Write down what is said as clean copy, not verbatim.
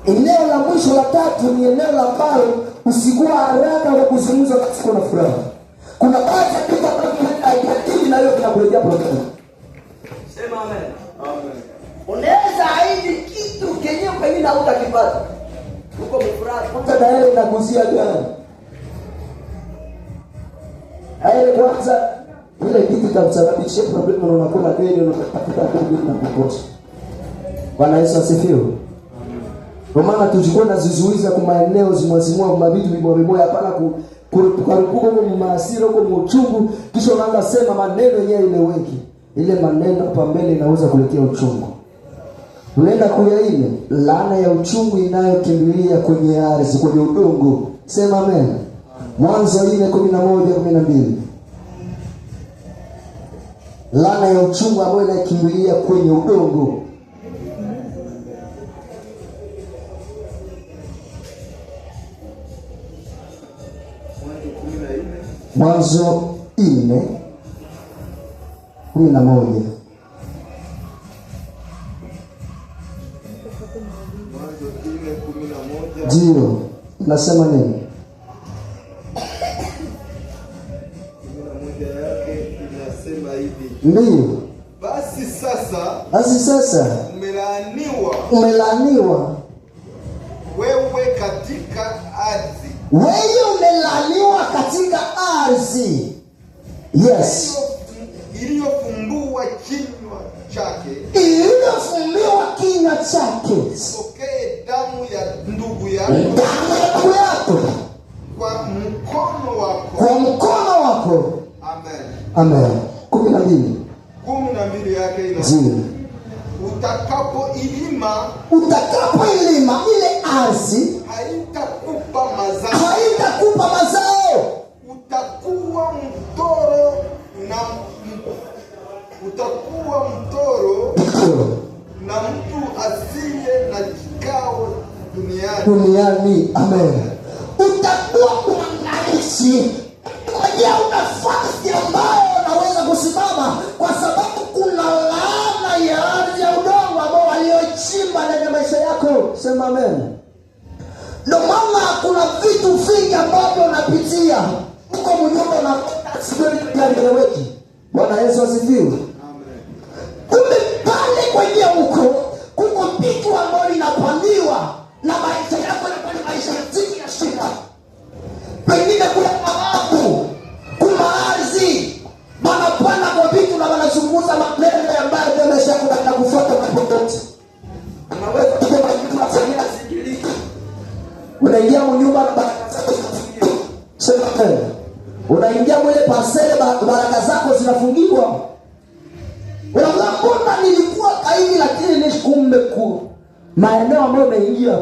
Eneo la mwisho la tatu ni eneo la ambalo usikuwa haraka kwa kuzungumza katika na furaha. Kuna baadhi ya kitu ambacho haijatili na hiyo kinakuletea problem. Sema amen. Amen. Unaweza haidi kitu kenyewe pengine hautakipata. Uko mfuraha. Kwanza daele inaguzia gani? Haile kwanza ile kitu kitamsababishia problem na unakuwa gani unapata problem na kukosa. Bwana Yesu asifiwe. Kwa maana tujikuwa na zizuiza kwa maeneo zimwazimua kwa vitu vibora hapana kurupuka kwa maasira kwa uchungu kisha unaanza sema maneno yenyewe ile wengi. Ile maneno pambele inaweza kuletea uchungu. Unaenda kuya ile laana ya uchungu inayokimbilia kwenye ardhi kwenye udongo. Sema amen. Mwanzo 4:11-12. Laana ya uchungu ambayo inakimbilia kwenye udongo. Mwanzo 4:11. Ndio. Nasema nini? 11 yake inasema hivi. Ndio. Basi sasa umelaaniwa wewe katika ardhi. Wewe umelaaniwa katika ardhi. Yes. Iliyofumbua kinywa chake. Pokee damu ya ndugu yako. Kwa mkono wako. Amen. 12 yake inasema utakapoilima ile ardhi haitakupa mazao. Utakuwa mtoro na mtu asiye na kikao duniani. Amen. Utakuwa mwangalizi kwenye nafasi ambayo unaweza kusimama kwa sababu kuna laana ya ardhi ya udongo ambao waliochimba ndani ya maisha yako. Sema amen. Ndio maana kuna vitu vingi ambavyo unapitia uko mnyumba na spiritual eleweki. Bwana Yesu asifiwe. Amen. Kumbe pale kwenye huko kuko vitu ambavyo inapandiwa na maisha yako yanakuwa maisha ya shida. Pengine kuna mababu, kuna ardhi, wanapanda kwa vitu na wanazunguza maneno ambayo maisha yako yanakufuata kwa popote. Unaweza kusema nyumba zingine zingiliki. Unaingia nyumba na baraka zako zinafungiwa. Sema tena. Unaingia mwenye parcel baraka zako zinafungiwa. Unaona nilikuwa kaini lakini ni kumbe maeneo ambayo umeingia